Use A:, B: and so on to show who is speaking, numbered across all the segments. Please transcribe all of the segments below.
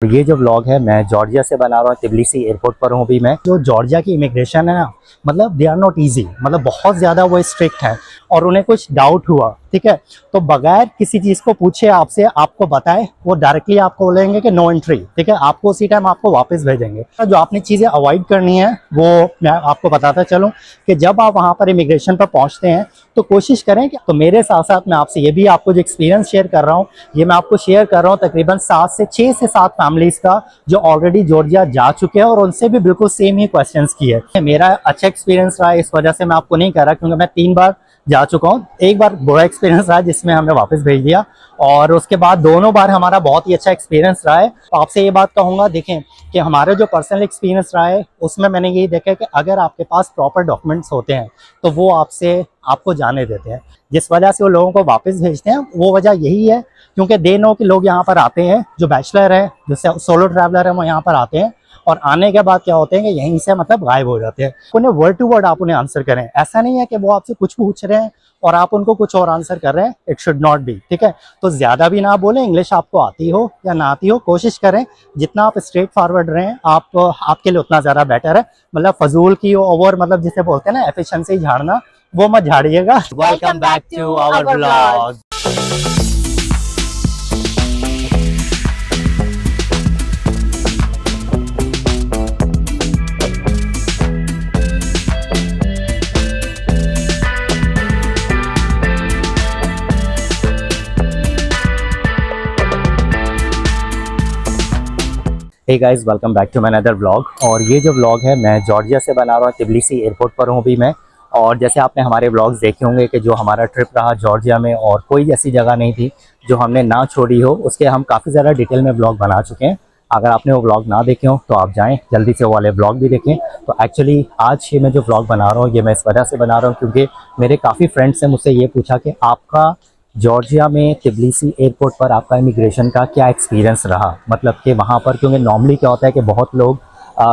A: ये जो व्लॉग है मैं जॉर्जिया से बना रहा हूँ। तिबिलिसी एयरपोर्ट पर हूँ अभी मैं। जो जॉर्जिया की इमिग्रेशन है ना, मतलब दे आर नॉट इजी, मतलब बहुत ज़्यादा वो स्ट्रिक्ट है। और उन्हें कुछ डाउट हुआ, ठीक है, तो बगैर किसी चीज़ को पूछे आपसे आपको बताए वो डायरेक्टली आपको बोलेंगे कि नो एंट्री, ठीक है, आपको उसी टाइम आपको वापस भेजेंगे। जो आपने चीज़ें अवॉइड करनी है वो मैं आपको बताता चलूँ कि जब आप वहाँ पर इमिग्रेशन पर पहुँचते हैं तो कोशिश करें कि, तो मेरे साथ साथ मैं आपसे ये भी आपको जो एक्सपीरियंस शेयर कर रहा हूँ ये मैं आपको शेयर कर रहा हूँ तकरीबन 6 से 7 फैमिलीज़ का जो ऑलरेडी जॉर्जिया जा चुके हैं और उनसे भी बिल्कुल सेम ही क्वेश्चंस किए। मेरा अच्छा एक्सपीरियंस रहा, इस वजह से मैं आपको नहीं कह रहा क्योंकि मैं 3 बार जा चुका हूँ। एक बार बुरा एक्सपीरियंस रहा जिसमें हमें वापस भेज दिया, और उसके बाद दोनों बार हमारा बहुत ही अच्छा एक्सपीरियंस रहा है। तो आपसे ये बात कहूँगा, देखें कि हमारा जो पर्सनल एक्सपीरियंस रहा है उसमें मैंने यही देखा कि अगर आपके पास प्रॉपर डॉक्यूमेंट्स होते हैं तो वो आपको जाने देते हैं। जिस वजह से वो लोगों को वापस भेजते हैं वो वजह यही है क्योंकि दे नो कि लोग यहाँ पर आते हैं, जो बैचलर है, जो सोलो ट्रैवलर है, वो यहाँ पर आते हैं और आने के बाद क्या होते हैं कि यहीं से मतलब गायब हो जाते हैं। उन्हें वर्ड टू वर्ड आप उन्हें आंसर करें, ऐसा नहीं है कि वो आपसे कुछ पूछ रहे हैं और आप उनको कुछ और आंसर कर रहे हैं। इट शुड नॉट बी, ठीक है। तो ज़्यादा भी ना बोलें, इंग्लिश आपको आती हो या ना आती हो, कोशिश करें जितना आप स्ट्रेट फॉरवर्ड रहें आपके लिए उतना ज़्यादा बेटर है। मतलब फजूल की ओवर, मतलब जिसे बोलते हैं ना एफिशिएंसी झाड़ना, वो मत झाड़िएगा। Welcome back to our blog. Hey guys, welcome back to my another vlog. और ये जो व्लॉग है मैं जॉर्जिया से बना रहा हूँ। तिबिलिसी एयरपोर्ट पर हूँ अभी मैं। और जैसे आपने हमारे व्लॉग्स देखे होंगे कि जो हमारा ट्रिप रहा जॉर्जिया में, और कोई ऐसी जगह नहीं थी जो हमने ना छोड़ी हो, उसके हम काफ़ी ज़्यादा डिटेल में व्लॉग बना चुके हैं। अगर आपने वो व्लॉग ना देखे हो तो आप जाएं जल्दी से वो वाले व्लॉग भी देखें। तो एक्चुअली आज ये मैं जो व्लॉग बना रहा हूँ ये मैं इस वजह से बना रहा हूँ क्योंकि मेरे काफ़ी फ्रेंड्स ने मुझसे ये पूछा कि आपका जॉर्जिया में तिबिलिसी एयरपोर्ट पर आपका इमिग्रेशन का क्या एक्सपीरियंस रहा। मतलब कि वहाँ पर क्योंकि नॉर्मली क्या होता है कि बहुत लोग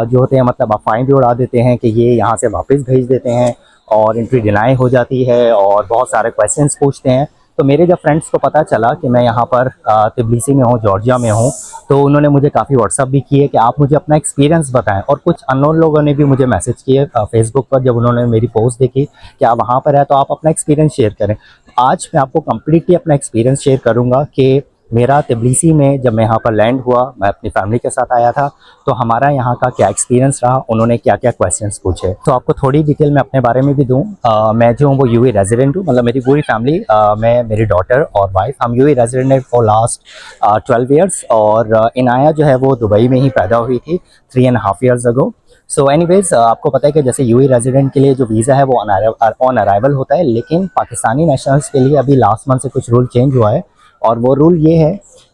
A: जो होते हैं मतलब अफवाहें भी उड़ा देते हैं कि ये यहाँ से वापस भेज देते हैं और एंट्री डिनाई हो जाती है और बहुत सारे क्वेश्चंस पूछते हैं। तो मेरे जब फ्रेंड्स को पता चला कि मैं यहाँ पर तिबिलिसी में हूँ, जॉर्जिया में हूँ, तो उन्होंने मुझे काफ़ी व्हाट्सअप भी किए कि आप मुझे अपना एक्सपीरियंस बताएं। और कुछ अननोन लोगों ने भी मुझे मैसेज किए फेसबुक पर, जब उन्होंने मेरी पोस्ट देखी कि आप वहाँ पर है तो आप अपना एक्सपीरियंस शेयर करें। आज मैं आपको कम्प्लीटली अपना एक्सपीरियंस शेयर करूँगा कि मेरा तिबिलिसी में जब मैं यहाँ पर लैंड हुआ, मैं अपनी फैमिली के साथ आया था, तो हमारा यहाँ का क्या एक्सपीरियंस रहा, उन्होंने क्या क्या क्वेश्चंस पूछे। तो आपको थोड़ी डिटेल मैं अपने बारे में भी दूँ। मैं जो हूँ वो यूएई रेजिडेंट हूँ, मतलब मेरी पूरी फैमिली, मैं, मेरी डॉटर और वाइफ, हम UAE resident for last 12 years. और इनाया जो है वो दुबई में ही पैदा हुई थी 3.5 ईयर्स अगो। सो एनीवेज, आपको पता है कि जैसे यूएई रेजिडेंट के लिए जो वीज़ा है वो ऑन अराइवल होता है, लेकिन पाकिस्तानी नेशनल्स के लिए अभी लास्ट मंथ से कुछ रूल चेंज हुआ है। और वो रूल ये है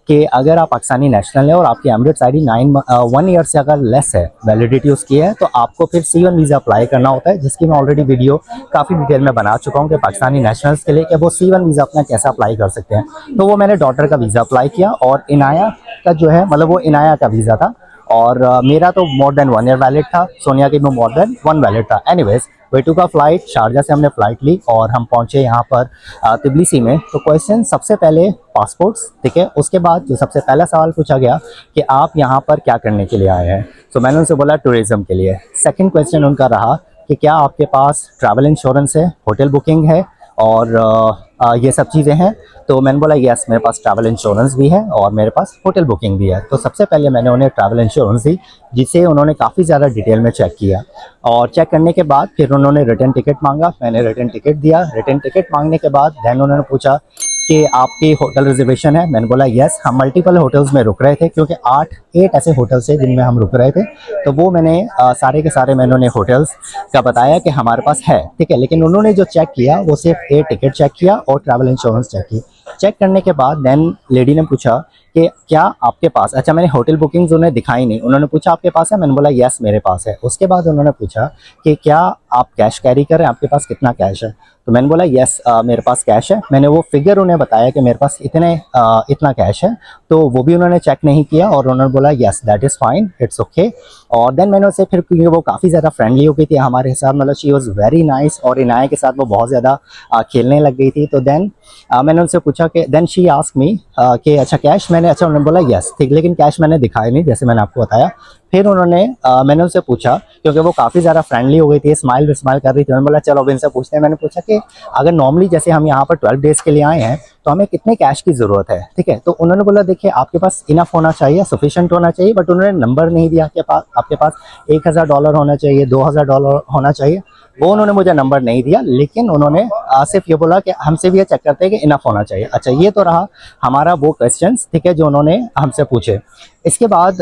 A: कि अगर आप पाकिस्तानी नेशनल है और आपकी एमिरेट्स आईडी 1 ईयर से अगर लेस है वैलिडिटी उसकी है, तो आपको फिर C1 वीज़ा अप्लाई करना होता है, जिसकी मैं ऑलरेडी वीडियो काफ़ी डिटेल में बना चुका हूँ कि पाकिस्तानी नेशनल्स के लिए कि वो C1 वीज़ा अपना कैसे अप्लाई कर सकते हैं। तो वो मैंने डॉटर का वीज़ा अप्लाई किया और इनाया का जो है, मतलब वो इनाया का वीज़ा था। और मेरा तो मोर देन 1 ईयर वैलिड था, सोनिया की में मोर देन 1 वैलिड था। एनीवेज, वे टू का फ्लाइट, शारजा से हमने फ़्लाइट ली और हम पहुंचे यहाँ पर तिबिलिसी में। तो क्वेश्चन सबसे पहले पासपोर्ट्स, ठीक है। उसके बाद जो सबसे पहला सवाल पूछा गया कि आप यहाँ पर क्या करने के लिए आए हैं, तो मैंने उनसे बोला टूरिज़्म के लिए। सेकंड क्वेश्चन उनका रहा कि क्या आपके पास ट्रैवल इंश्योरेंस है, होटल बुकिंग है और ये सब चीज़ें हैं। तो मैंने बोला यस, मेरे पास ट्रैवल इंश्योरेंस भी है और मेरे पास होटल बुकिंग भी है। तो सबसे पहले मैंने उन्हें ट्रैवल इंश्योरेंस दी, जिसे उन्होंने काफ़ी ज़्यादा डिटेल में चेक किया। और चेक करने के बाद फिर उन्होंने रिटर्न टिकट मांगा, मैंने रिटर्न टिकट दिया। रिटर्न टिकट मांगने के बाद देन उन्होंने पूछा कि आपकी होटल रिजर्वेशन है। मैंने बोला यस, हम मल्टीपल होटल्स में रुक रहे थे क्योंकि 8 ऐसे होटल्स थे जिनमें हम रुक रहे थे। तो वो मैंने सारे के सारे मैंने उन्हें होटल्स का बताया कि हमारे पास है, ठीक है। लेकिन उन्होंने जो चेक किया वो सिर्फ एयर टिकट चेक किया और ट्रैवल इंश्योरेंस चेक की। चेक करने के बाद देन लेडी ने पूछा कि क्या आपके पास, अच्छा मैंने होटल बुकिंग्स उन्हें दिखाई नहीं, उन्होंने पूछा आपके पास है, मैंने बोला यस मेरे पास है। उसके बाद उन्होंने पूछा कि क्या आप कैश कैरी कर रहे हैं, आपके पास कितना कैश है, तो मैंने बोला यस मेरे पास कैश है। मैंने वो फिगर उन्हें बताया कि मेरे पास इतना कैश है। तो वो भी उन्होंने चेक नहीं किया और उन्होंने बोला yes that is fine, it's okay. और देन मैंने उससे फिर, क्योंकि वो काफ़ी ज़्यादा फ्रेंडली हो गई थी हमारे साथ, मतलब शी वॉज़ वेरी नाइस, और इनाया के साथ वो बहुत ज़्यादा खेलने लग गई थी। तो देन मैंने उनसे पूछा कि देन शी आस्क मी कि अच्छा कैश, मैंने अच्छा, उन्होंने बोला येस ठीक, लेकिन कैश मैंने दिखाया नहीं जैसे मैंने आपको बताया। फिर उन्होंने मैंने उनसे पूछा, क्योंकि वो काफ़ी ज़्यादा फ्रेंडली हो गई थी, स्माइल कर रही थी, उन्होंने बोला चलो अब इनसे पूछते हैं। मैंने पूछा कि अगर नॉर्मली जैसे हम यहाँ पर 12 डेज़ के लिए आए हैं तो हमें कितने कैश की ज़रूरत है, ठीक है। तो उन्होंने बोला देखिए आपके पास इनफ होना चाहिए, सफिशेंट होना चाहिए, बट उन्होंने नंबर नहीं दिया कि आपके पास $1000 होना चाहिए, $2000 होना चाहिए, वो उन्होंने मुझे नंबर नहीं दिया। लेकिन उन्होंने सिर्फ ये बोला कि हमसे भी ये चेक करते हैं कि इनफ होना चाहिए। अच्छा, ये तो रहा हमारा वो क्वेश्चंस, ठीक है, जो उन्होंने हमसे पूछे। इसके बाद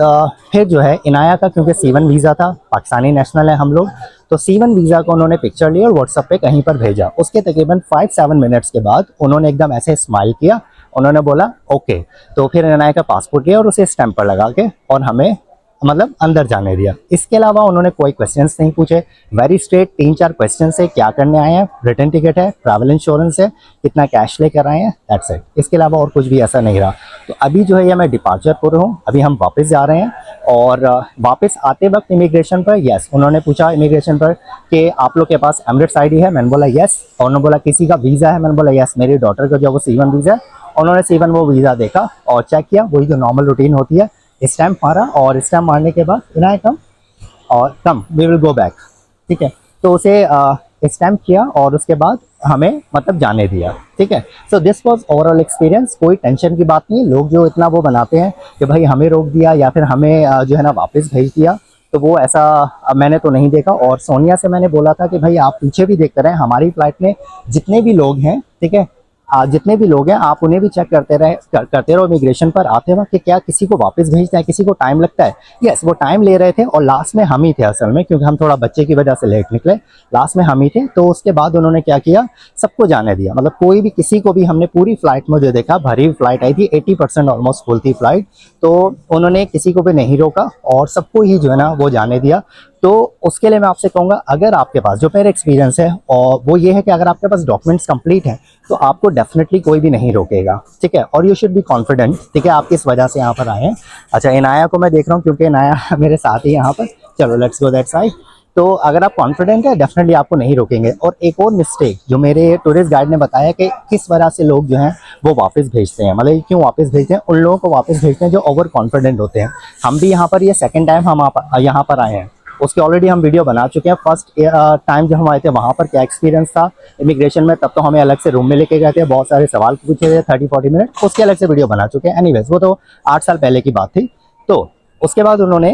A: फिर जो है इनाया का, क्योंकि C1 वीज़ा था, पाकिस्तानी नेशनल है हम लोग, तो C1 वीज़ा को उन्होंने पिक्चर लिया और व्हाट्सएप पे कहीं पर भेजा। उसके तकरीबन 5-7 मिनट्स के बाद उन्होंने एकदम ऐसे स्माइल किया, उन्होंने बोला ओके। तो फिर इनाया का पासपोर्ट लिया और उसे स्टैंप पर लगा के और हमें मतलब अंदर जाने दिया। इसके अलावा उन्होंने कोई क्वेश्चंस नहीं पूछे, वेरी स्ट्रेट 3-4 क्वेश्चन है, क्या करने आए हैं, रिटर्न टिकट है, ट्रैवल इंश्योरेंस है, कितना कैश लेकर आए हैं, दैट्स इट। इसके अलावा और कुछ भी ऐसा नहीं रहा। तो अभी जो है ये मैं डिपार्चर पर हूँ, अभी हम वापस जा रहे हैं। और वापस आते वक्त इमिग्रेशन पर यस, उन्होंने पूछा इमिग्रेशन पर कि आप लोग के पास एमिरेट्स ID है, मैंने बोला यस। और उन्होंने बोला किसी का वीज़ा है, मैंने बोला यस, मेरी डॉटर का जो वो C1 वीज़ा है। उन्होंने C1 वो वीज़ा देखा और चेक किया, वही जो नॉर्मल रूटीन होती है, स्टैम्प मारा, और स्टैम्प मारने के बाद इनाया कम और कम वी विल गो बैक, ठीक है। तो उसे स्टैम्प किया और उसके बाद हमें मतलब जाने दिया, ठीक है। So this was overall experience. कोई टेंशन की बात नहीं है, लोग जो इतना वो बनाते हैं कि भाई हमें रोक दिया या फिर हमें जो है ना वापस भेज दिया, तो वो ऐसा मैंने तो नहीं देखा। और सोनिया से मैंने बोला था कि भाई आप पीछे भी देखते रहें, हमारी फ्लाइट में जितने भी लोग हैं, ठीक है, जितने भी लोग हैं आप उन्हें भी चेक करते रहो इमिग्रेशन पर आते वक्त कि क्या किसी को वापस भेजना है, किसी को टाइम लगता है। यस, वो टाइम ले रहे थे और लास्ट में हम ही थे असल में, क्योंकि हम थोड़ा बच्चे की वजह से लेट निकले, लास्ट में हम ही थे। तो उसके बाद उन्होंने क्या किया, सबको जाने दिया, मतलब कोई भी किसी को भी, हमने पूरी फ्लाइट में जो देखा, भरी फ्लाइट आई थी, 80% ऑलमोस्ट फुल थी फ्लाइट, तो उन्होंने किसी को भी नहीं रोका और सबको ही जो है ना वो जाने दिया। तो उसके लिए मैं आपसे कहूँगा, अगर आपके पास, जो मेरा एक्सपीरियंस है और वो ये है कि अगर आपके पास डॉक्यूमेंट्स कंप्लीट हैं तो आपको डेफिनेटली कोई भी नहीं रोकेगा, ठीक है। और यू शुड बी कॉन्फिडेंट, ठीक है, आप किस वजह से यहाँ पर आए हैं। अच्छा, इनाया को मैं देख रहा हूँ क्योंकि इनाया मेरे साथ ही यहाँ पर, चलो लेट्स गो दैट साइड। तो अगर आप कॉन्फिडेंट है डेफिनेटली आपको नहीं रोकेंगे। और एक और मिस्टेक जो मेरे टूरिस्ट गाइड ने बताया कि किस वजह से लोग जो हैं वो वापस भेजते हैं, मतलब क्यों वापस भेजते हैं, उन लोगों को वापस भेजते हैं जो ओवर कॉन्फिडेंट होते हैं। हम भी यहाँ पर ये सेकेंड टाइम हम यहाँ पर आए हैं, उसके ऑलरेडी हम वीडियो बना चुके हैं। फर्स्ट टाइम जब हम आए थे वहाँ पर क्या एक्सपीरियंस था इमिग्रेशन में, तब तो हमें अलग से रूम में लेके गए थे, बहुत सारे सवाल पूछे थे 30-40 मिनट, उसके अलग से वीडियो बना चुके हैं। एनीवेज वो तो 8 साल पहले की बात थी। तो उसके बाद उन्होंने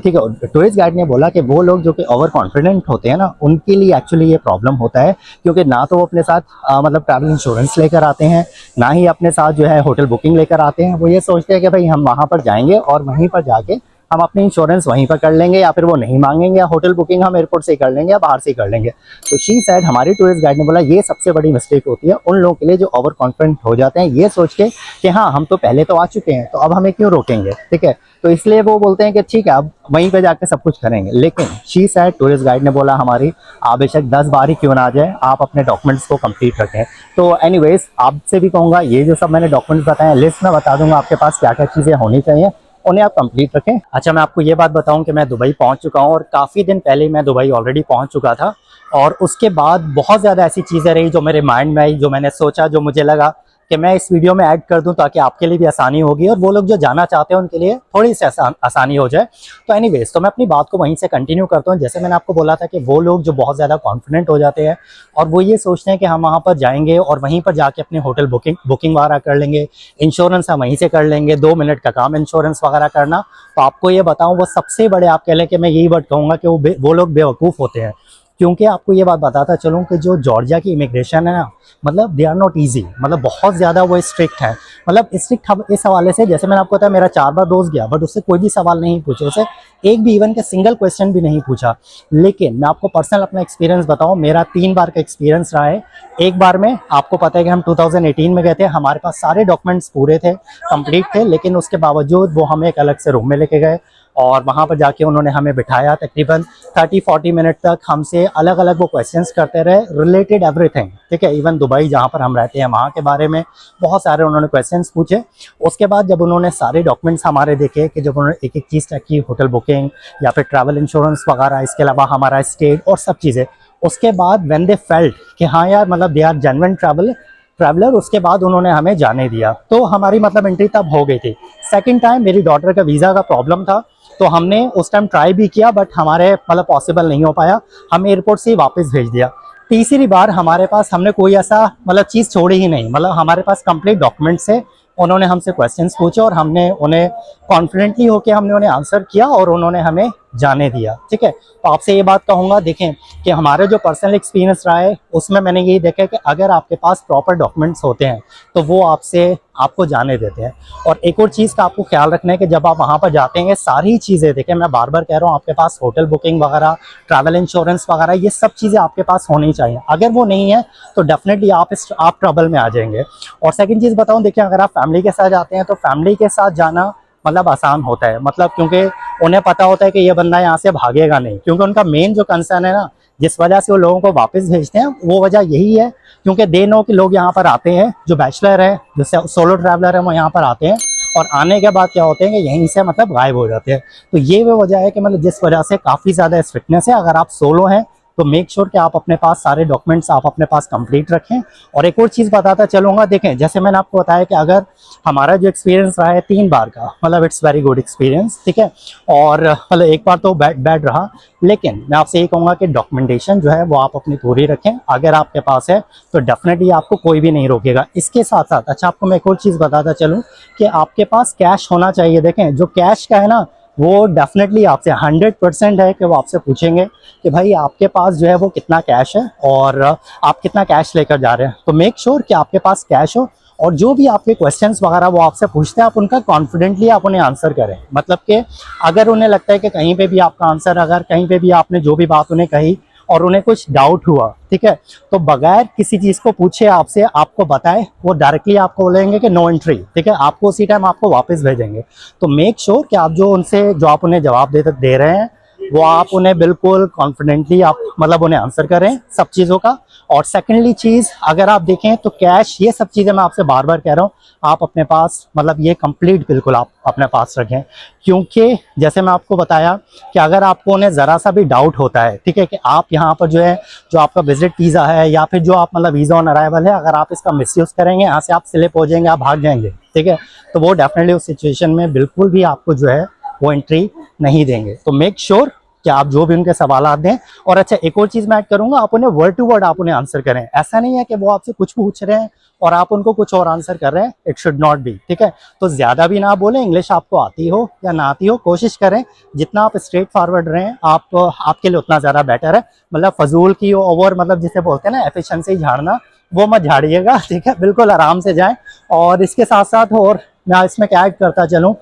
A: ठीक है, टूरिस्ट गाइड ने बोला कि वो लोग जो कि ओवर कॉन्फिडेंट होते हैं ना, उनके लिए एक्चुअली ये प्रॉब्लम होता है, क्योंकि ना तो वो अपने साथ मतलब ट्रैवल इंश्योरेंस लेकर आते हैं, ना ही अपने साथ जो है होटल बुकिंग लेकर आते हैं। वो ये सोचते हैं कि भाई हम वहाँ पर जाएंगे और वहीं पर जाके हम अपनी इंश्योरेंस वहीं पर कर लेंगे, या फिर वो नहीं मांगेंगे, या होटल बुकिंग हम एयरपोर्ट से ही कर लेंगे या बाहर से ही कर लेंगे। तो शी साइड, हमारी टूरिस्ट गाइड ने बोला ये सबसे बड़ी मिस्टेक होती है उन लोगों के लिए जो ओवर कॉन्फिडेंट हो जाते हैं, ये सोच के कि हाँ हम तो पहले तो आ चुके हैं तो अब हमें क्यों रोकेंगे, ठीक है। तो इसलिए वो बोलते हैं कि ठीक है अब वहीं पे जाके सब कुछ करेंगे। लेकिन शी साइड, टूरिस्ट गाइड ने बोला हमारी, आप बेशक 10 बार ही क्यों ना आ जाए, आप अपने डॉक्यूमेंट्स को कंप्लीट रखें। तो एनीवेज आपसे भी कहूँगा, ये जो सब मैंने डॉक्यूमेंट्स बताए, लिस्ट में बता दूंगा आपके पास क्या क्या चीज़ें होनी चाहिए, उन्हें आप कंप्लीट रखें। अच्छा, मैं आपको ये बात बताऊं कि मैं दुबई पहुंच चुका हूं और काफ़ी दिन पहले मैं दुबई ऑलरेडी पहुंच चुका था। और उसके बाद बहुत ज़्यादा ऐसी चीज़ें रही जो मेरे माइंड में आई, जो मैंने सोचा, जो मुझे लगा कि मैं इस वीडियो में ऐड कर दूं ताकि आपके लिए भी आसानी होगी और वो लोग जो जाना चाहते हैं उनके लिए थोड़ी सी आसानी हो जाए। तो एनीवेज, तो मैं अपनी बात को वहीं से कंटिन्यू करता हूँ। जैसे मैंने आपको बोला था कि वो लोग जो बहुत ज़्यादा कॉन्फिडेंट हो जाते हैं और वो ये सोचते हैं कि हम वहाँ पर जाएंगे और वहीं पर जाके अपने होटल बुकिंग वगैरह कर लेंगे, इंश्योरेंस हम वहीं से कर लेंगे, 2 मिनट का काम इंश्योरेंस वगैरह करना। तो आपको ये बताऊँ, वो सबसे बड़े, आप कह लें कि मैं यही वर्ड कहूँगा कि वो लोग बेवकूफ़ होते हैं। क्योंकि आपको ये बात बताता चलूँ कि जो जॉर्जिया की इमिग्रेशन है ना, मतलब दे आर नॉट ईजी, मतलब बहुत ज़्यादा वो स्ट्रिक्ट है। मतलब स्ट्रिक्ट इस हवाले से, जैसे मैंने आपको बताया मेरा 4 बार दोस्त गया बट उससे कोई भी सवाल नहीं पूछे, उसे एक भी इवन का सिंगल क्वेश्चन भी नहीं पूछा। लेकिन मैं आपको पर्सनल अपना एक्सपीरियंस बताऊँ, मेरा 3 बार का एक्सपीरियंस रहा है। एक बार में आपको पता है कि हम 2018 में गए थे, हमारे पास सारे डॉक्यूमेंट्स पूरे थे, कंप्लीट थे, लेकिन उसके बावजूद वो हमें एक अलग से रूम में लेके गए और वहाँ पर जाके उन्होंने हमें बिठाया, तकरीबन 30-40 मिनट तक हमसे अलग अलग वो क्वेश्चंस करते रहे रिलेटेड एवरीथिंग, ठीक है। इवन दुबई जहाँ पर हम रहते हैं वहाँ के बारे में बहुत सारे उन्होंने क्वेश्चंस पूछे। उसके बाद जब उन्होंने सारे डॉक्यूमेंट्स हमारे देखे कि जब उन्होंने एक एक चीज़ चेक की, होटल बुकिंग या फिर ट्रैवल इंश्योरेंस वगैरह, इसके अलावा हमारा स्टेट और सब चीज़ें, उसके बाद व्हेन दे फेल्ट कि हाँ यार मतलब दे आर जेन्युइन ट्रैवलर, उसके बाद उन्होंने हमें जाने दिया। तो हमारी मतलब एंट्री तब हो गई थी। सेकंड टाइम मेरी डॉटर का वीज़ा का प्रॉब्लम था, तो हमने उस टाइम ट्राई भी किया बट हमारे मतलब पॉसिबल नहीं हो पाया, हमें एयरपोर्ट से ही वापस भेज दिया। तीसरी बार हमारे पास हमने कोई ऐसा मतलब चीज़ छोड़ी ही नहीं, मतलब हमारे पास कंप्लीट डॉक्यूमेंट्स है। उन्होंने हमसे क्वेश्चंस पूछे और हमने उन्हें कॉन्फिडेंटली होकर हमने उन्हें आंसर किया और उन्होंने हमें जाने दिया, ठीक है। तो आपसे ये बात कहूँगा, देखें कि हमारे जो पर्सनल एक्सपीरियंस रहा है उसमें मैंने यही देखा कि अगर आपके पास प्रॉपर डॉक्यूमेंट्स होते हैं तो वो आपको जाने देते हैं। और एक और चीज़ का आपको ख्याल रखना है कि जब आप वहाँ पर जाते हैं सारी चीज़ें देखें, मैं बार बार कह रहा हूँ, आपके पास होटल बुकिंग वगैरह, ट्रैवल इंश्योरेंस वगैरह, ये सब चीज़ें आपके पास होनी चाहिए। अगर वो नहीं है तो डेफिनेटली आप ट्रबल में आ जाएंगे। और सेकंड चीज़ बताऊँ, देखिए अगर आप फैमिली के साथ जाते हैं तो फैमिली के साथ जाना मतलब आसान होता है, मतलब क्योंकि उन्हें पता होता है कि ये बंदा यहाँ से भागेगा नहीं, क्योंकि उनका मेन जो कंसर्न है ना, जिस वजह से वो लोगों को वापस भेजते हैं, वो वजह यही है क्योंकि दे नो कि लोग यहाँ पर आते हैं, जो बैचलर है, जो सोलो ट्रैवलर है, वो यहाँ पर आते हैं और आने के बाद क्या होते हैं कि यहीं से मतलब गायब हो जाते हैं। तो ये वो वजह है कि मतलब जिस वजह से काफ़ी ज़्यादा स्ट्रिक्टनेस है। अगर आप सोलो हैं तो मेक श्योर कि आप अपने पास सारे डॉक्यूमेंट्स आप अपने पास कंप्लीट रखें। और एक और चीज़ बताता चलूँगा, देखें जैसे मैंने आपको बताया कि अगर हमारा जो एक्सपीरियंस रहा है 3 बार का, मतलब इट्स वेरी गुड एक्सपीरियंस, ठीक है। और मतलब एक बार तो बैड रहा, लेकिन मैं आपसे ये कहूँगा कि डॉक्यूमेंटेशन जो है वो आप अपनी पूरी रखें। अगर आपके पास है तो डेफिनेटली आपको कोई भी नहीं रोकेगा। इसके साथ साथ अच्छा आपको मैं एक और चीज़ बताता चलूँ कि आपके पास कैश होना चाहिए। देखें जो कैश का है ना, वो डेफिनेटली आपसे 100% है कि वो आपसे पूछेंगे कि भाई आपके पास जो है वो कितना कैश है और आप कितना कैश लेकर जा रहे हैं। तो मेक श्योर कि आपके पास कैश हो और जो भी आपके क्वेश्चंस वगैरह वो आपसे पूछते हैं आप उनका कॉन्फिडेंटली आप उन्हें आंसर करें। मतलब कि अगर उन्हें लगता है कि कहीं पे भी आपका आंसर, अगर कहीं पे भी आपने जो भी बात उन्हें कही और उन्हें कुछ डाउट हुआ, ठीक है, तो बगैर किसी चीज़ को पूछे आपसे आपको बताए, वो डायरेक्टली आपको बोलेंगे कि नो एंट्री, ठीक है, आपको उसी टाइम आपको वापस भेजेंगे। तो मेक श्योर कि आप जो आप उन्हें जवाब दे रहे हैं वो आप उन्हें बिल्कुल कॉन्फिडेंटली आप मतलब उन्हें आंसर करें सब चीज़ों का। और सेकेंडली चीज़ अगर आप देखें तो कैश, ये सब चीज़ें मैं आपसे बार बार कह रहा हूँ आप अपने पास मतलब ये कंप्लीट बिल्कुल आप अपने पास रखें। क्योंकि जैसे मैं आपको बताया कि अगर आपको उन्हें ज़रा सा भी डाउट होता है, ठीक है, कि आप यहाँ पर जो है जो आपका विजिट वीज़ा है या फिर जो आप मतलब वीज़ा ऑन अराइवल है, अगर आप इसका मिसयूज़ करेंगे, यहाँ से आप स्लिप हो जाएंगे, आप भाग जाएंगे, ठीक है, तो वो डेफिनेटली उस सिचुएशन में बिल्कुल भी आपको जो है वो एंट्री नहीं देंगे। तो मेक श्योर कि आप जो भी उनके सवाल दें। और अच्छा एक और चीज़ मैं ऐड करूंगा, आप उन्हें वर्ड टू वर्ड आप उन्हें आंसर करें। ऐसा नहीं है कि वो आपसे कुछ पूछ रहे हैं और आप उनको कुछ और आंसर कर रहे हैं, इट शुड नॉट बी, ठीक है। तो ज़्यादा भी ना बोलें, इंग्लिश आपको आती हो या ना आती हो, कोशिश करें जितना आप स्ट्रेट फॉरवर्ड रहें आप आपके लिए उतना ज़्यादा बेटर है। मतलब फजूल की ओवर मतलब जिसे बोलते हैं ना एफिशिएंसी झाड़ना, वो मत झाड़िएगा, ठीक है, बिल्कुल आराम से जाएं। और इसके साथ साथ और मैं इसमें क्या ऐड करता चलूँ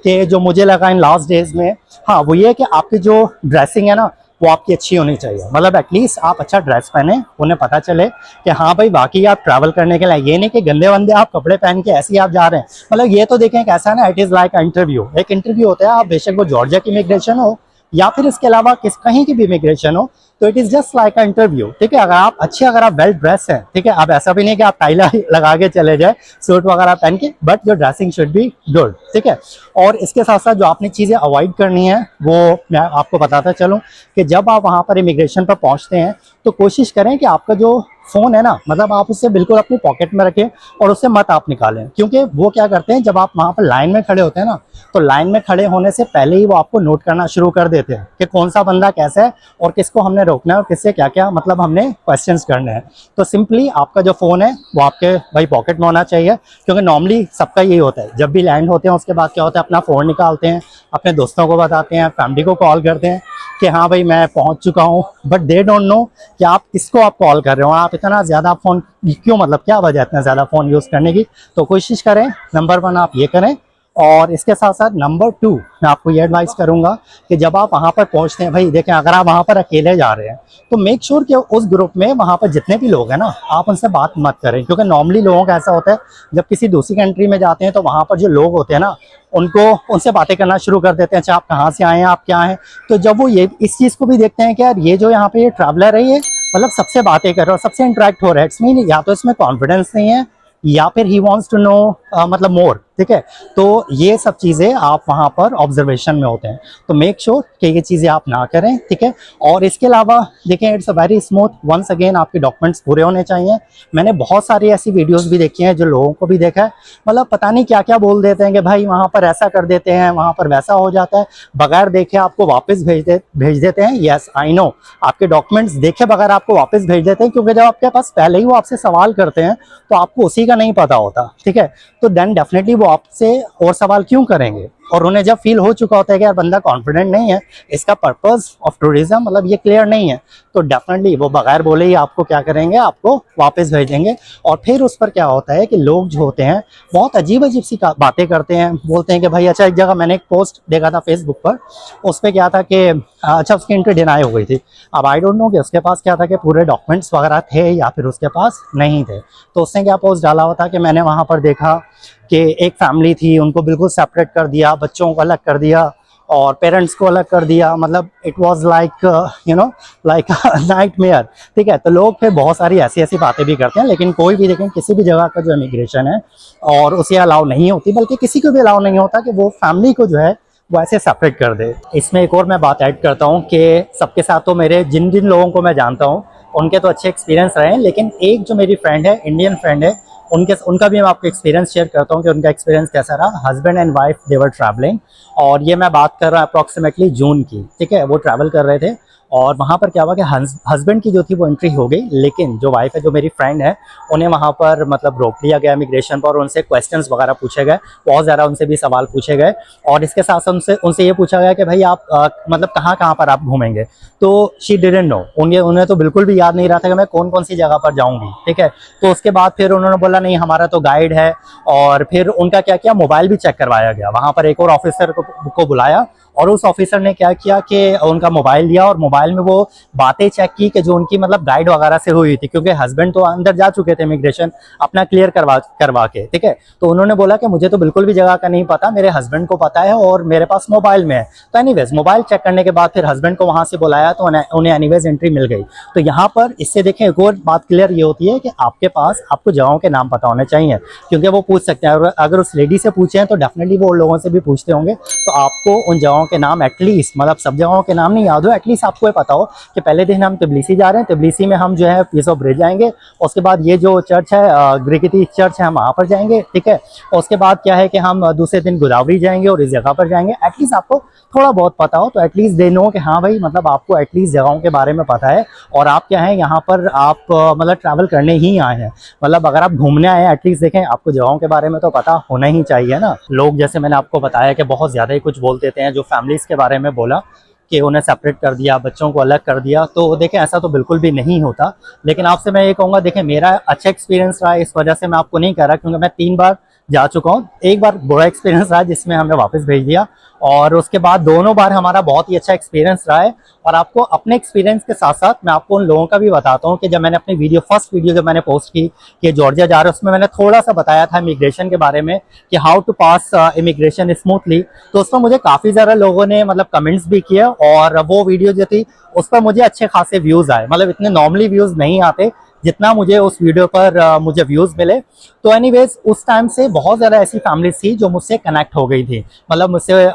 A: कि जो मुझे लगा इन लास्ट डेज में, हाँ, वो ये कि आपकी जो ड्रेसिंग है ना वो आपकी अच्छी होनी चाहिए। मतलब एटलीस्ट आप अच्छा ड्रेस पहने, उन्हें पता चले कि हाँ भाई बाकी आप ट्रैवल करने के लिए, ये नहीं कि गंदे वंदे आप कपड़े पहन के ऐसे ही आप जा रहे हैं। मतलब ये तो देखें कैसा है ना, इट इज़ लाइक इंटरव्यू, एक इंटरव्यू होता है, आप बेशक वो जॉर्जिया की इमिग्रेशन हो या फिर इसके अलावा कहीं की भी इमिग्रेशन हो, तो it is just like interview, ठीक है। अगर आप वेल ड्रेस हैं, ठीक है, अब ऐसा भी नहीं कि आप टाई लगा के चले जाए सूट वगैरह पहन के, but your dressing should be good, ठीक है। और इसके साथ साथ जो आपने चीज़ें अवॉइड करनी है वो मैं आपको बताता चलूँ कि जब आप वहाँ पर इमिग्रेशन पर पहुँचते हैं तो कोशिश करें कि आपका जो फ़ोन है ना, मतलब आप उससे बिल्कुल अपनी पॉकेट में रखें और उससे मत आप निकालें। क्योंकि वो क्या करते हैं, जब आप वहाँ पर लाइन में खड़े होते हैं ना, तो लाइन में खड़े होने से पहले ही वो आपको नोट करना शुरू कर देते हैं कि कौन सा बंदा कैसा है और किसको हमने रोकना है और किससे क्या क्या मतलब हमने क्वेश्चंस करने हैं। तो सिंपली आपका जो फ़ोन है वो आपके भाई पॉकेट में होना चाहिए। क्योंकि नॉर्मली सबका यही होता है, जब भी लैंड होते हैं उसके बाद क्या होता है, अपना फ़ोन निकालते हैं, अपने दोस्तों को बताते हैं, फैमिली को कॉल करते हैं कि हाँ भाई मैं पहुंच चुका हूँ, बट दे डोंट नो कि आप किसको आप कॉल कर रहे हो, आप इतना ज़्यादा फ़ोन क्यों, मतलब क्या वजह है इतना ज़्यादा फ़ोन यूज़ करने की। तो कोशिश करें, नंबर 1 आप ये करें। और इसके साथ साथ नंबर 2 मैं आपको ये एडवाइस करूंगा कि जब आप वहाँ पर पहुँचते हैं, भाई देखें अगर आप वहाँ पर अकेले जा रहे हैं तो मेक श्योर कि उस ग्रुप में वहाँ पर जितने भी लोग हैं ना, आप उनसे बात मत करें, क्योंकि नॉर्मली लोगों का ऐसा होता है जब किसी दूसरी कंट्री में जाते हैं तो वहाँ पर जो लोग होते हैं ना, उनसे बातें करना शुरू कर देते हैं, अच्छा आप कहाँ से आए हैं, आप क्या हैं। तो जब वो ये इस चीज़ को भी देखते हैं कि यार ये जो यहाँ पे ये ट्रैवलर है, ये मतलब सबसे बातें कर रहा है, सबसे इंटरेक्ट हो रहा है, इट्स मीन या तो इसमें कॉन्फिडेंस नहीं है या फिर ही वांट्स टू नो मतलब मोर, ठीक है। तो ये सब चीज़ें आप वहाँ पर ऑब्जर्वेशन में होते हैं, तो मेक श्योर कि ये चीज़ें आप ना करें, ठीक है। और इसके अलावा देखें, it's a very smooth, once again आपके डॉक्यूमेंट्स पूरे होने चाहिए। मैंने बहुत सारी ऐसी वीडियोस भी देखी हैं, जो लोगों को भी देखा है, मतलब पता नहीं क्या क्या बोल देते हैं कि भाई वहाँ पर ऐसा कर देते हैं, वहाँ पर वैसा हो जाता है, बगैर देखे आपको वापस भेज देते हैं। येस आई नो, आपके डॉक्यूमेंट्स देखे बगैर आपको वापस भेज देते हैं, क्योंकि जब आपके पास पहले ही वो आपसे सवाल करते हैं तो आपको उसी का नहीं पता होता, ठीक है। तो देन डेफिनेटली वो आपसे और सवाल क्यों करेंगे, और उन्हें जब फील हो चुका होता है कि यार बंदा कॉन्फिडेंट नहीं है, इसका पर्पस ऑफ टूरिज्म मतलब ये क्लियर नहीं है, तो डेफिनेटली वो बगैर बोले ही आपको क्या करेंगे, आपको वापस भेजेंगे। और फिर उस पर क्या होता है कि लोग जो होते हैं बहुत अजीब अजीब सी बातें करते हैं, बोलते हैं कि भाई अच्छा, एक जगह मैंने एक पोस्ट देखा था फेसबुक पर, उस पर क्या था कि अच्छा उसकी एंट्री डिनाई हो गई थी। अब आई डोंट नो कि उसके पास क्या था कि पूरे डॉक्यूमेंट्स वगैरह थे या फिर उसके पास नहीं थे। तो उसने क्या पोस्ट डाला हुआ था कि मैंने वहाँ पर देखा कि एक फैमिली थी, उनको बिल्कुल सेपरेट कर दिया, बच्चों को अलग कर दिया और पेरेंट्स को अलग कर दिया, मतलब it was like you know like nightmare, ठीक है। तो लोग फिर बहुत सारी ऐसी ऐसी बातें भी करते हैं, लेकिन कोई भी देखें किसी भी जगह का जो इमिग्रेशन है और उसे अलाउ नहीं होती, बल्कि किसी को भी अलाउ नहीं होता कि वो फैमिली को जो है वो ऐसे सेपरेट कर दे। इसमें एक और मैं बात ऐड करता हूँ कि सबके साथ तो मेरे जिन जिन लोगों को मैं जानता हूँ उनके तो अच्छे एक्सपीरियंस रहे हैं, लेकिन एक जो मेरी फ्रेंड है, इंडियन फ्रेंड है, उनका भी मैं आपको एक्सपीरियंस शेयर करता हूँ कि उनका एक्सपीरियंस कैसा रहा। Husband and wife they were travelling, और ये मैं बात कर रहा हूँ अप्रॉक्सीमेटली जून की, ठीक है। वो ट्रैवल कर रहे थे और वहाँ पर क्या हुआ कि हस्बैंड की जो थी वो एंट्री हो गई, लेकिन जो वाइफ है, जो मेरी फ्रेंड है, उन्हें वहाँ पर मतलब रोक लिया गया इमिग्रेशन पर, और उनसे क्वेश्चंस वगैरह पूछे गए, बहुत ज़्यादा उनसे भी सवाल पूछे गए। और इसके साथ साथ उनसे ये पूछा गया कि भाई आप मतलब कहाँ कहाँ पर आप घूमेंगे। तो शी डिडंट नो, उन्हें तो बिल्कुल भी याद नहीं रहा था कि मैं कौन कौन सी जगह पर जाऊँगी, ठीक है। तो उसके बाद फिर उन्होंने बोला नहीं हमारा तो गाइड है, और फिर उनका क्या किया, मोबाइल भी चेक करवाया गया। वहाँ पर एक और ऑफिसर को बुलाया, और उस ऑफिसर ने क्या किया कि उनका मोबाइल लिया और मोबाइल में वो बातें चेक की कि जो उनकी मतलब गाइड वगैरह से हुई थी, क्योंकि हस्बैंड तो अंदर जा चुके थे इमिग्रेशन अपना क्लियर करवा के, ठीक है। तो उन्होंने बोला कि मुझे तो बिल्कुल भी जगह का नहीं पता, मेरे हस्बैंड को पता है और मेरे पास मोबाइल में है। तो एनीवेज मोबाइल चेक करने के बाद फिर हस्बैंड को वहां से बुलाया, तो उन्हें एनीवेज एंट्री मिल गई। तो यहाँ पर इससे देखें एक और बात क्लियर ये होती है कि आपके पास आपको जगहों के नाम पता होने चाहिए, क्योंकि वो पूछ सकते हैं। अगर उस लेडी से पूछे हैं तो डेफिनेटली वो लोगों से भी पूछते होंगे, तो आपको उन जगहों के नाम एटलीस्ट, मतलब सब जगहों के नाम नहीं याद हो, एटलीस्ट आपको ये पता हो कि पहले दिन हम तिबलिसी जा रहे हैं, तिबलिसी में हम जो है पीस ऑफ ब्रेड जाएंगे, उसके बाद ये जो चर्च है ग्रीकिती चर्च है हम वहाँ पर जाएंगे, ठीक है। उसके बाद क्या है कि हम दूसरे दिन गोदावरी जाएंगे और इस जगह पर जाएंगे। एटलीस्ट आपको थोड़ा बहुत पता हो, तो एटलीस्ट दे नो कि हाँ भाई मतलब आपको एटलीस्ट जगहों के बारे में पता है, और आप क्या है यहाँ पर आप मतलब ट्रैवल करने ही आए हैं, मतलब अगर आप घूमने आए हैं एटलीस्ट देखें आपको जगहों के बारे में तो पता होना ही चाहिए ना। लोग जैसे मैंने आपको बताया कि बहुत ज़्यादा ही कुछ बोल देते हैं, जो फैमिलीज़ के बारे में बोला कि उन्हें सेपरेट कर दिया, बच्चों को अलग कर दिया, तो देखें ऐसा तो बिल्कुल भी नहीं होता। लेकिन आपसे मैं ये कहूँगा, देखें मेरा अच्छा एक्सपीरियंस रहा है, इस वजह से मैं आपको नहीं कह रहा, क्योंकि मैं 3 बार जा चुका हूँ। एक बार बुरा एक्सपीरियंस रहा जिसमें हमें वापस भेज दिया, और उसके बाद दोनों बार हमारा बहुत ही अच्छा एक्सपीरियंस रहा है। और आपको अपने एक्सपीरियंस के साथ साथ मैं आपको उन लोगों का भी बताता हूँ कि जब मैंने अपनी फर्स्ट वीडियो जब मैंने पोस्ट की कि जॉर्जिया जा रहे हैं, उसमें मैंने थोड़ा सा बताया था इमिग्रेशन के बारे में कि how to pass immigration smoothly. तो उसमें मुझे काफ़ी ज़्यादा लोगों ने मतलब कमेंट्स भी किए, और वो वीडियो जो थी उस पर मुझे अच्छे खासे व्यूज़ आए, मतलब इतने नॉर्मली व्यूज़ नहीं आते जितना मुझे उस वीडियो पर मुझे व्यूज़ मिले। तो एनीवेज उस टाइम से बहुत ज़्यादा ऐसी फैमिलीज थी जो मुझसे कनेक्ट हो गई थी, मतलब मुझसे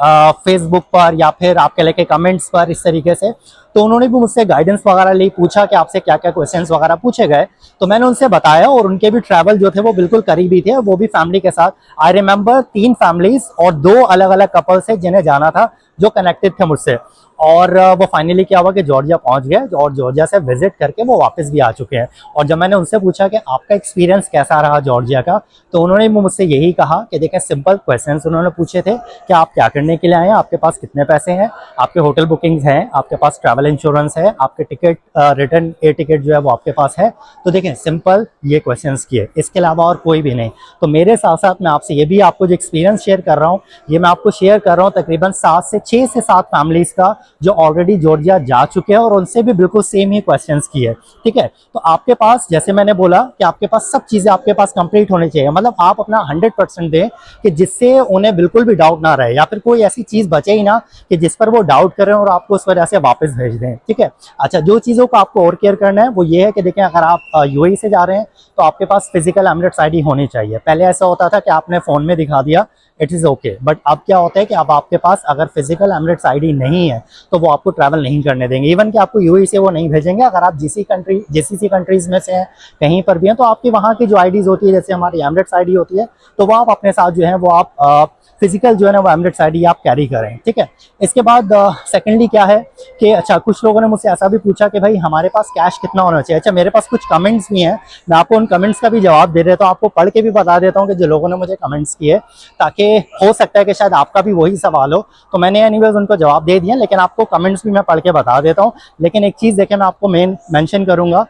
A: फेसबुक पर या फिर आपके लेके कमेंट्स पर इस तरीके से। तो उन्होंने भी मुझसे गाइडेंस वगैरह ली, पूछा कि आपसे क्या क्या क्वेश्चंस वगैरह पूछे गए, तो मैंने उनसे बताया, और उनके भी ट्रैवल जो थे वो बिल्कुल करीबी थे, वो भी फैमिली के साथ। आई रिमेंबर 3 फैमिलीज और 2 अलग अलग कपल्स है जिन्हें जाना था, जो कनेक्टेड थे मुझसे। और वो फाइनली क्या हुआ कि जॉर्जिया पहुंच गए, और जॉर्जिया से विजिट करके वो वापस भी आ चुके हैं। और जब मैंने उनसे पूछा कि आपका एक्सपीरियंस कैसा रहा जॉर्जिया का, तो उन्होंने मुझसे यही कहा कि देखें सिंपल क्वेश्चंस उन्होंने पूछे थे कि आप क्या करने के लिए आए हैं, आपके पास कितने पैसे हैं, आपके होटल बुकिंग्स हैं, आपके पास ट्रैवल ट्रैवल इंश्योरेंस है, आपके टिकट रिटर्न एयर टिकट जो है वो आपके पास है। तो देखें सिंपल ये क्वेश्चंस किए, इसके अलावा और कोई भी नहीं। तो मेरे साथ साथ मैं आपसे ये भी आपको जो एक्सपीरियंस शेयर कर रहा हूँ, ये मैं आपको शेयर कर रहा हूँ तकरीबन 6 से 7 फैमिलीज़ का जो ऑलरेडी जॉर्जिया जा चुके हैं और उनसे भी बिल्कुल सेम ही क्वेश्चंस किए। ठीक है, तो आपके पास जैसे मैंने बोला कि आपके पास सब चीज़ें आपके पास कंप्लीट होनी चाहिए, मतलब आप अपना 100% दें कि जिससे उन्हें बिल्कुल भी डाउट ना रहे, या फिर कोई ऐसी चीज़ बचे ही ना कि जिस पर वो डाउट करें और आपको उस वजह से वापस भेज दें। ठीक है, अच्छा जो चीज़ों को आपको और केयर करना है वो ये है कि देखें, अगर आप यूएई से जा रहे हैं तो आपके पास फिजिकल एमिरेट्स आईडी होनी चाहिए। पहले ऐसा होता था कि आपने फ़ोन में दिखा दिया, इट इज़ ओके, बट अब क्या होता है कि अब आपके पास अगर फिजिकल एमिरेट्स आईडी नहीं है तो वो आपको ट्रैवल नहीं करने देंगे। इवन कि आपको यूएई से वो नहीं भेजेंगे। अगर आप जीसीसी कंट्रीज़ में से हैं, कहीं पर भी हैं, तो आपकी वहाँ की जो आईडीज़ होती है, जैसे हमारी एमिरेट्स आईडी होती है, तो वो आप अपने साथ जो है वो आप फिजिकल जो है ना वो एमिरेट्स आईडी आप कैरी करें। ठीक है, इसके बाद सेकेंडली क्या है कि अच्छा कुछ लोगों ने मुझसे ऐसा भी पूछा कि भाई हमारे पास कैश कितना होना चाहिए। अच्छा मेरे पास कुछ कमेंट्स भी हैं, मैं आपको उन कमेंट्स का भी जवाब दे देता हूँ, आपको पढ़ के भी बता देता हूँ कि जो लोगों ने मुझे कमेंट्स किए, ताकि हो सकता है कि शायद आपका भी वही सवाल हो। तो मैंने एनीवेज उनको जवाब दे दिया, लेकिन आपको कमेंट्स भी मैं पढ़ के बता देता हूँ। लेकिन एक चीज़ देखें, मैं आपको मेन मेंशन करूँगा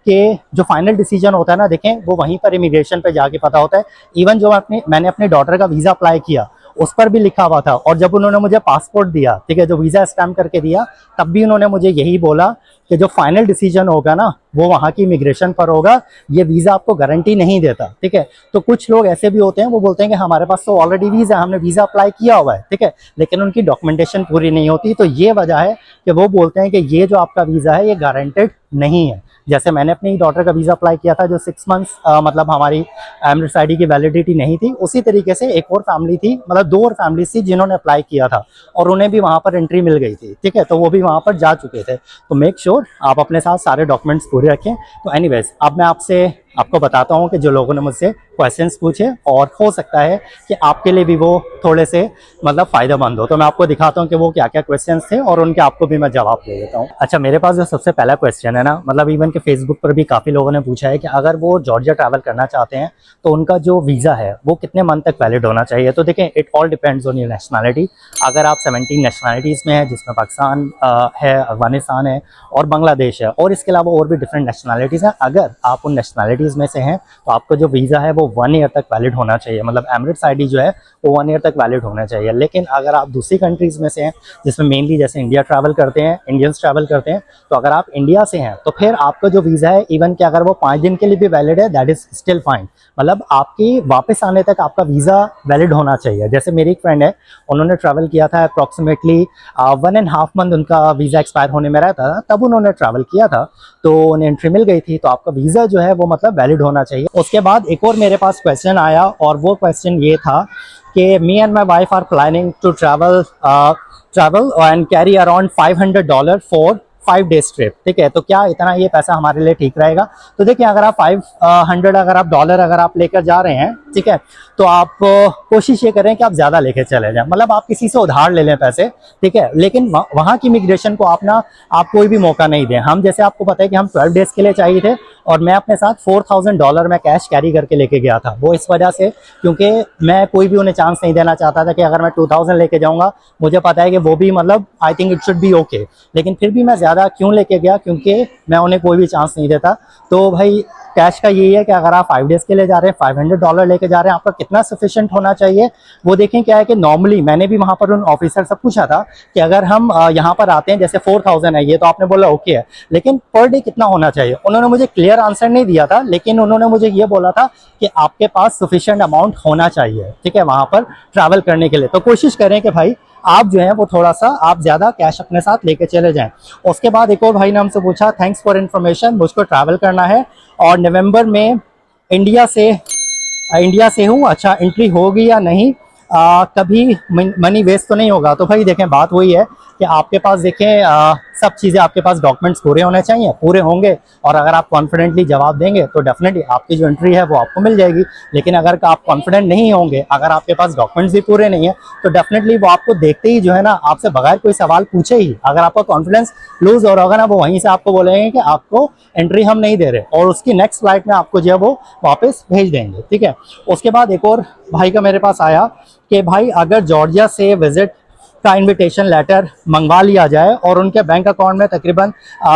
A: कि जो फाइनल डिसीजन होता है ना, देखें वो वहीं पर इमिग्रेशन पे जाके पता होता है। इवन जो मैंने अपने डॉटर का वीज़ा अप्लाई किया उस पर भी लिखा हुआ था, और जब उन्होंने मुझे पासपोर्ट दिया, ठीक है, जो वीज़ा स्टैम्प करके दिया, तब भी उन्होंने मुझे यही बोला कि जो फाइनल डिसीजन होगा ना वो वहाँ की इमिग्रेशन पर होगा, ये वीज़ा आपको गारंटी नहीं देता। ठीक है, तो कुछ लोग ऐसे भी होते हैं, वो बोलते हैं कि हमारे पास तो ऑलरेडी वीज़ा, हमने वीज़ा अप्लाई किया हुआ है, ठीक है, लेकिन उनकी डॉक्यूमेंटेशन पूरी नहीं होती। तो ये वजह है कि वो बोलते हैं कि ये जो आपका वीज़ा है ये गारंटेड नहीं है। जैसे मैंने अपनी डॉटर का वीज़ा अप्लाई किया था जो 6 मंथ्स मतलब हमारी एमिरेट्स आईडी की वैलिडिटी नहीं थी, उसी तरीके से एक और फैमिली थी, मतलब 2 और फैमिलीज थी जिन्होंने अप्लाई किया था और उन्हें भी वहाँ पर एंट्री मिल गई थी। ठीक है, तो वो भी वहाँ पर जा चुके थे। तो मेक श्योर आप अपने साथ सारे डॉक्यूमेंट्स पूरे रखें। तो एनीवेज अब मैं आपको बताता हूँ कि जो लोगों ने मुझसे क्वेश्चंस पूछे, और हो सकता है कि आपके लिए भी वो थोड़े से मतलब फ़ायदेमंद हो, तो मैं आपको दिखाता हूँ कि वो क्या क्या क्वेश्चंस थे और उनके आपको भी मैं जवाब दे देता हूँ। अच्छा मेरे पास जो सबसे पहला क्वेश्चन है ना, मतलब इवन कि फेसबुक पर भी काफ़ी लोगों ने पूछा है कि अगर वो जॉर्जिया ट्रैवल करना चाहते हैं तो उनका जो वीज़ा है वो कितने मंथ तक वैलिड होना चाहिए। तो देखें, it all depends on your nationality. अगर आप 17 नेशनैलिटीज़ में हैं, जिसमें पाकिस्तान है, अफगानिस्तान है और बांग्लादेश है, और इसके अलावा और भी डिफरेंट नेशनैलिटीज़ हैं, अगर आप उन नेशनैलिटीज़ में से हैं तो आपका जो वीज़ा है वो 1 ईयर तक वैलिड होना चाहिए, मतलब एमिरेट्स आईडी जो है वो 1 ईयर तक वैलिड होना चाहिए। लेकिन अगर आप दूसरी कंट्रीज़ में से हैं, जिसमें मेनली जैसे इंडिया ट्रैवल करते हैं, इंडियंस ट्रैवल करते हैं, तो अगर आप इंडिया से हैं तो फिर आपका जो वीज़ा है, इवन कि अगर वो 5 दिन के लिए भी वैलिड है, दैट इज़ स्टिल फाइन, मतलब आपकी वापस आने तक आपका वीज़ा वैलिड होना चाहिए। जैसे मेरी एक फ्रेंड है, उन्होंने ट्रैवल किया था अप्रॉक्सीमेटली 1.5 मंथ उनका वीज़ा एक्सपायर होने में रहता था, तब उन्होंने ट्रैवल किया था, तो उन्हें एंट्री मिल गई थी। तो आपका वीज़ा जो है वो मतलब वैलिड होना चाहिए। उसके बाद एक और मेरे पास क्वेश्चन आया, और वो क्वेश्चन ये था कि me and my wife are planning to travel and carry around $500 for 5 days trip. ठीक है, तो क्या इतना ये पैसा हमारे लिए ठीक रहेगा? तो देखिए, अगर आप 500 अगर आप डॉलर अगर आप लेकर जा रहे हैं, ठीक है, तो आप कोशिश ये करें कि आप ज़्यादा लेके चले जाएं, मतलब आप किसी से उधार ले लें पैसे। ठीक है, लेकिन वहाँ की इमिग्रेशन को आप कोई भी मौका नहीं दें। हम जैसे आपको पता है कि हम 12 डेज के लिए चाहिए थे, और मैं अपने साथ $4000 में कैश कैरी करके लेके गया था। वो इस वजह से क्योंकि मैं कोई भी उन्हें चांस नहीं देना चाहता था कि अगर मैं 2000 लेके जाऊँगा, मुझे पता है कि वो भी मतलब I think it should be okay, लेकिन फिर भी मैं ज़्यादा क्यों लेके गया, क्योंकि मैं उन्हें कोई भी चांस नहीं देता। तो भाई कैश का यही है कि अगर आप 5 डेज़ के लिए जा रहे हैं, $500 लेके जा रहे हैं, आपका कितना सफिशिएंट होना चाहिए वो देखें। क्या है कि नॉर्मली मैंने भी वहाँ पर उन ऑफिसर से पूछा था कि अगर हम यहाँ पर आते हैं, जैसे 4000 है ये, तो आपने बोला ओके है, लेकिन पर डे कितना होना चाहिए? उन्होंने मुझे क्लियर आंसर नहीं दिया था, लेकिन उन्होंने मुझे ये बोला था कि आपके पास सफिशिएंट अमाउंट होना चाहिए, ठीक है, वहाँ पर ट्रैवल करने के लिए। तो कोशिश करें कि भाई आप जो है वो थोड़ा सा आप ज़्यादा कैश अपने साथ लेके चले जाएं। उसके बाद एक और भाई ने हमसे पूछा, थैंक्स फॉर इन्फॉर्मेशन, मुझको ट्रैवल करना है और नवंबर में इंडिया से हूँ, अच्छा एंट्री होगी या नहीं, कभी मनी वेस्ट तो नहीं होगा? तो भाई देखें, बात वही है कि आपके पास देखें सब चीज़ें, आपके पास डॉक्यूमेंट्स पूरे होने चाहिए, पूरे होंगे, और अगर आप कॉन्फिडेंटली जवाब देंगे तो डेफिनेटली आपकी जो एंट्री है वो आपको मिल जाएगी। लेकिन अगर आप कॉन्फिडेंट नहीं होंगे, अगर आपके पास डॉक्यूमेंट्स भी पूरे नहीं है, तो डेफिनेटली वो आपको देखते ही जो है ना, आपसे बगैर कोई सवाल पूछे ही, अगर आपका कॉन्फिडेंस लूज हो रहा होगा ना, वो वहीं से आपको बोलेंगे कि आपको एंट्री हम नहीं दे रहे, और उसकी नेक्स्ट फ्लाइट में आपको जो है वो वापस भेज देंगे। ठीक है, उसके बाद एक और भाई का मेरे पास आया कि भाई अगर जॉर्जिया से विजिट का इनविटेशन लेटर मंगवा लिया जाए और उनके बैंक अकाउंट में तकरीबन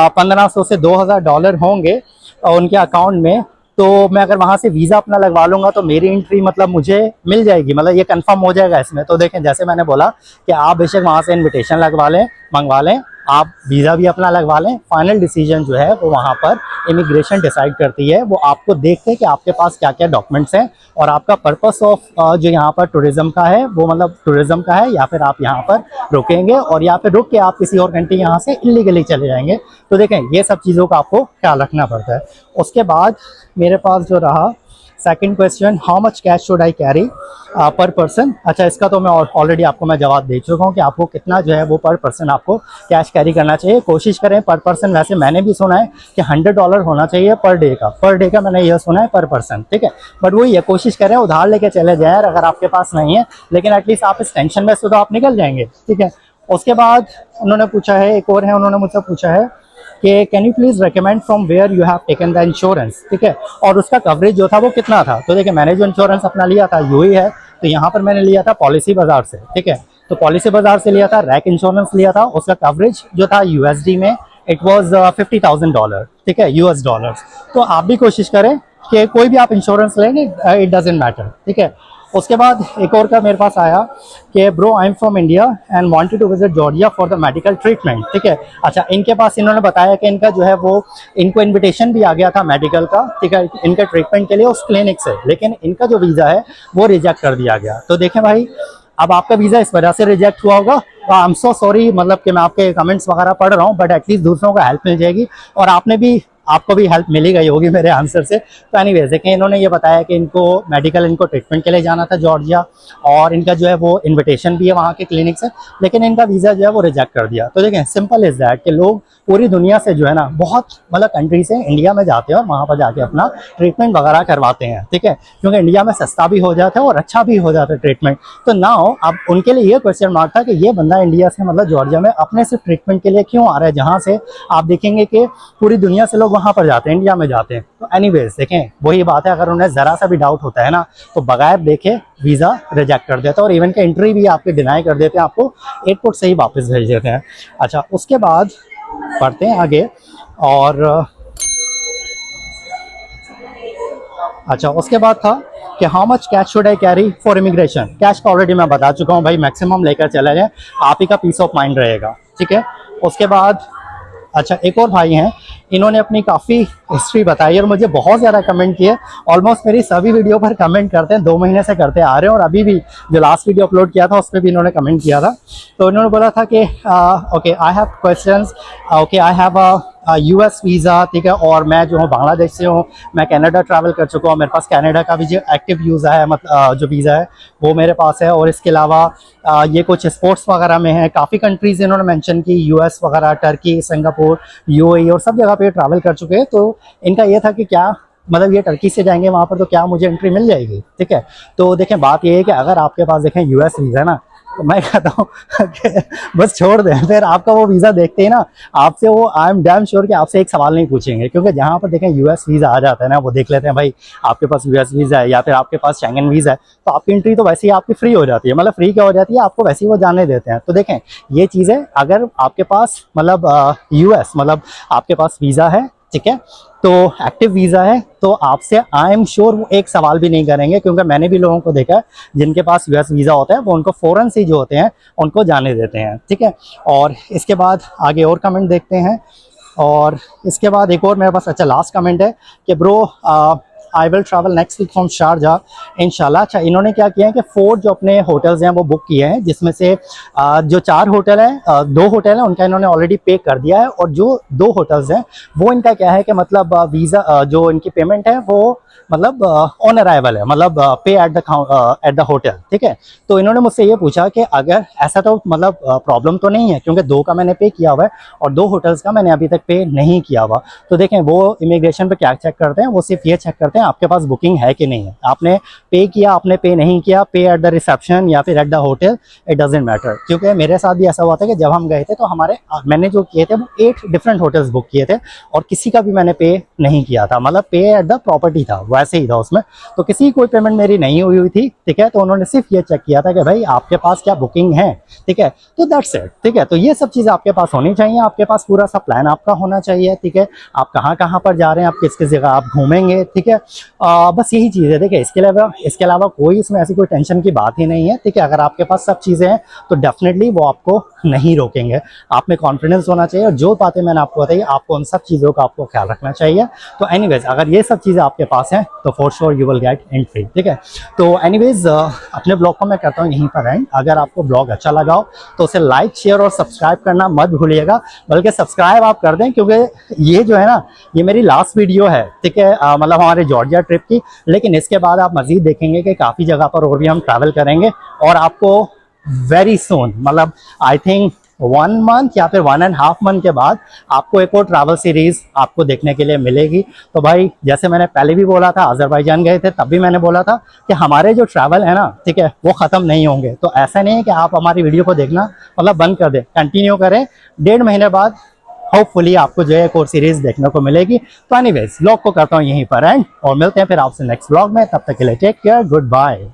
A: 1500 से $2000 होंगे उनके अकाउंट में, तो मैं अगर वहाँ से वीज़ा अपना लगवा लूँगा तो मेरी एंट्री मतलब मुझे मिल जाएगी, मतलब ये कंफर्म हो जाएगा इसमें। तो देखें, जैसे मैंने बोला कि आप बेशक वहाँ से इनविटेशन लगवा लें, मंगवा लें, आप वीज़ा भी अपना लगवा लें, फाइनल डिसीजन जो है वो वहाँ पर इमिग्रेशन डिसाइड करती है। वो आपको देखते हैं कि आपके पास क्या क्या डॉक्यूमेंट्स हैं और आपका पर्पस ऑफ जो यहाँ पर टूरिज़्म का है वो मतलब टूरिज़्म का है, या फिर आप यहाँ पर रुकेंगे और या फिर रुक के आप किसी और कंट्री यहाँ से इलीगली चले जाएंगे। तो देखें, ये सब चीज़ों का आपको ख्याल रखना पड़ता है। उसके बाद मेरे पास जो रहा second question, how much cash should I carry पर पर्सन। अच्छा, इसका तो मैं ऑलरेडी आपको मैं जवाब दे चुका हूँ कि आपको कितना जो है वो पर पर्सन आपको कैश कैरी करना चाहिए। कोशिश करें पर पर्सन, वैसे मैंने भी सुना है कि $100 होना चाहिए पर डे का मैंने यह सुना है पर पर्सन, ठीक है। बट वही है, कोशिश करें उधार लेके चले जाएं अगर आपके पास नहीं है, लेकिन एटलीस्ट आप इस टेंशन में से तो आप निकल जाएंगे, ठीक है। उसके बाद उन्होंने पूछा है, एक और है, उन्होंने मुझसे पूछा है कि can you please recommend from where you have taken the insurance, ठीक है, और उसका कवरेज जो था वो कितना था। तो देखिए, मैंने जो इंश्योरेंस अपना लिया था यूही है, तो यहाँ पर मैंने लिया था पॉलिसी बाजार से, ठीक है। तो पॉलिसी बाजार से लिया था, रैक इंश्योरेंस लिया था, उसका कवरेज जो था USD में इट वॉज $50,000, ठीक है, US डॉलर्स। तो आप भी कोशिश करें कि कोई भी आप इंश्योरेंस लेंगे, इट डजेंट मैटर, ठीक है। उसके बाद एक और का मेरे पास आया कि bro I am from India and wanted to visit Georgia for the medical treatment, ठीक है। अच्छा, इनके पास इन्होंने बताया कि इनका जो है वो इनको इनविटेशन भी आ गया था मेडिकल का, ठीक है, इनके ट्रीटमेंट के लिए उस क्लिनिक से, लेकिन इनका जो वीज़ा है वो रिजेक्ट कर दिया गया। तो देखें भाई, अब आपका वीज़ा इस वजह से रिजेक्ट हुआ होगा, आई एम सो सॉरी, मतलब कि मैं आपके कमेंट्स वगैरह पढ़ रहा हूँ, बट एटलीस्ट दूसरों को हेल्प मिल जाएगी और आपको भी हेल्प मिली गई होगी मेरे आंसर से। तो एनीवेज, देखें, इन्होंने ये बताया कि इनको मेडिकल, इनको ट्रीटमेंट के लिए जाना था जॉर्जिया और इनका जो है वो इनविटेशन भी है वहाँ के क्लिनिक से, लेकिन इनका वीज़ा जो है वो रिजेक्ट कर दिया। तो देखें, सिंपल इज़ दैट कि लोग पूरी दुनिया से जो है ना बहुत मतलब कंट्री से इंडिया में जाते हैं और वहाँ पर जाके अपना ट्रीटमेंट वगैरह करवाते हैं, ठीक है, क्योंकि इंडिया में सस्ता भी हो जाता है और अच्छा भी हो जाता है ट्रीटमेंट। तो नाउ अब उनके लिए ये क्वेश्चन मार्क था कि ये बंदा इंडिया से मतलब जॉर्जिया में अपने सिर्फ ट्रीटमेंट के लिए क्यों आ रहा है, जहाँ से आप देखेंगे कि पूरी दुनिया से लोग वहाँ पर जाते हैं, इंडिया में जाते हैं। तो एनीवेज, देखें, वही बात है, अगर उन्हें ज़रा सा भी डाउट होता है ना तो बगैर देखे वीज़ा रिजेक्ट कर देता है और इवन के एंट्री भी आपकी डिनाई कर देते हैं, आपको एयरपोर्ट से ही वापस भेज देते हैं। अच्छा, उसके बाद पढ़ते हैं आगे और अच्छा, उसके बाद था कि how much cash should I carry for immigration. Cash का ऑलरेडी मैं बता चुका हूँ भाई, मैक्सिमम लेकर चले जाएं, आप ही का पीस ऑफ माइंड रहेगा, ठीक है। उसके बाद अच्छा, एक और भाई हैं, इन्होंने अपनी काफ़ी हिस्ट्री बताई और मुझे बहुत ज़्यादा कमेंट किए, ऑलमोस्ट मेरी सभी वीडियो पर कमेंट करते हैं, 2 महीने से करते आ रहे हैं और अभी भी जो लास्ट वीडियो अपलोड किया था उस पर भी इन्होंने कमेंट किया था। तो इन्होंने बोला था कि okay I have questions, okay I have US visa, ठीक है, और मैं जो हूँ बांग्लादेश से हूँ, मैं कनाडा ट्रैवल कर चुका हूँ, मेरे पास कनाडा का भी जो एक्टिव वीज़ा है, मतलब जो वीज़ा है वो मेरे पास है, और इसके अलावा ये कुछ स्पोर्ट्स वगैरह में है। काफ़ी कंट्रीज़ इन्होंने मेंशन की, US वगैरह, टर्की, सिंगापुर, UAE और सब जगह पे ट्रैवल कर चुके हैं। तो इनका ये था कि क्या मतलब ये टर्की से जाएंगे वहाँ पर तो क्या मुझे एंट्री मिल जाएगी, ठीक है। तो देखें, बात ये है कि अगर आपके पास देखें US वीज़ा है ना, तो मैं कहता हूँ कि बस छोड़ दें, फिर आपका वो वीज़ा देखते ही ना आपसे वो आई एम डैम श्योर कि आपसे एक सवाल नहीं पूछेंगे, क्योंकि जहाँ पर देखें US वीज़ा आ जाता है ना, वो देख लेते हैं भाई आपके पास US वीज़ा है या फिर आपके पास शेंगन वीज़ा है, तो आपकी एंट्री तो वैसे ही आपकी फ्री हो जाती है। मतलब फ्री क्या हो जाती है, आपको वैसे ही वो जाने देते हैं। तो देखें, ये चीज़ है, अगर आपके पास मतलब US मतलब आपके पास वीज़ा है, ठीक है, तो एक्टिव वीज़ा है, तो आपसे आई एम श्योर वो एक सवाल भी नहीं करेंगे, क्योंकि मैंने भी लोगों को देखा है जिनके पास US वीज़ा होता है वो उनको फ़ौरन से जो होते हैं उनको जाने देते हैं, ठीक है। और इसके बाद आगे और कमेंट देखते हैं, और इसके बाद एक और मेरे पास अच्छा लास्ट कमेंट है कि bro I will travel next week from Sharjah इंशाल्लाह। अच्छा, इन्होंने क्या किया है कि 4 जो अपने होटल्स हैं वो बुक किए हैं, जिसमें से जो 4 होटल हैं, 2 होटल हैं उनका इन्होंने ऑलरेडी पे कर दिया है, और जो 2 होटल्स हैं वो इनका क्या है कि मतलब वीज़ा जो इनकी पेमेंट है वो मतलब ऑन अराइवल है, मतलब पे एट द होटल, ठीक है। तो इन्होंने मुझसे ये पूछा कि अगर ऐसा तो मतलब प्रॉब्लम तो नहीं है, क्योंकि 2 का मैंने पे किया हुआ है और 2 होटल्स का मैंने अभी तक पे नहीं किया हुआ। तो देखें, वो इमिग्रेशन पे क्या चेक करते हैं, वो सिर्फ ये चेक करते हैं हैं आपके पास बुकिंग है कि नहीं है। आपने पे किया, आपने पे नहीं किया, पे एट द रिसेप्शन या फिर at the hotel, it doesn't matter. क्योंकि मेरे साथ भी ऐसा हुआ था कि जब हम गए थे तो मैंने जो किए थे वो 8 डिफरेंट होटल्स बुक किए थे और किसी का भी मैंने पे नहीं किया था, मतलब पे एट द प्रॉपर्टी था, वैसे ही था उसमें। तो किसी की कोई पेमेंट मेरी नहीं हुई थी, ठीक है। तो उन्होंने सिर्फ ये चेक किया था कि भाई आपके पास क्या बुकिंग है, ठीक है। तो दैट्स इट, ठीक है। तो ये सब चीज़ें आपके पास होनी चाहिए, आपके पास पूरा सा प्लान आपका होना चाहिए, ठीक है। आप कहाँ कहाँ पर जा रहे हैं, आप किस किस जगह आप घूमेंगे, ठीक है। बस यही चीज़ है, देखिए। इसके अलावा कोई इसमें ऐसी कोई टेंशन की बात ही नहीं है, ठीक है। अगर आपके पास सब चीज़ें हैं तो डेफिनेटली वो आपको नहीं रोकेंगे। आप में कॉन्फिडेंस होना चाहिए और जो बातें मैंने आपको बताई आपको उन सब चीज़ों का आपको ख्याल रखना चाहिए। तो एनीवेज अगर ये सब चीज़ें आपके पास हैं तो for sure you will get entry, ठीक है। तो एनीवेज अपने ब्लॉग को मैं करता हूँ यहीं पर एंड। अगर आपको ब्लॉग अच्छा लगा हो तो उसे लाइक, शेयर और सब्सक्राइब करना मत भूलिएगा, बल्कि सब्सक्राइब आप कर दें, क्योंकि ये जो है ना, ये मेरी लास्ट वीडियो है, ठीक है। मतलब हमारे जॉर्जिया ट्रिप की। लेकिन इसके बाद आप मज़ीद देखेंगे कि काफ़ी जगह पर और भी हम ट्रैवल करेंगे और आपको वेरी सून, मतलब आई थिंक 1 मंथ या फिर 1.5 मंथ के बाद आपको एक और ट्रैवल सीरीज आपको देखने के लिए मिलेगी। तो भाई जैसे मैंने पहले भी बोला था, अजरबैजान गए थे तब भी मैंने बोला था कि हमारे जो ट्रैवल है ना, ठीक है, वो ख़त्म नहीं होंगे। तो ऐसा नहीं है कि आप हमारी वीडियो को देखना मतलब बंद कर दें, कंटिन्यू करें। 1.5 महीने बाद होपफुली आपको जो है एक और सीरीज देखने को मिलेगी। तो एनीवेज व्लॉग को करता हूँ यहीं पर एंड और मिलते हैं फिर आपसे नेक्स्ट व्लॉग में। तब तक के लिए टेक केयर, गुड बाय।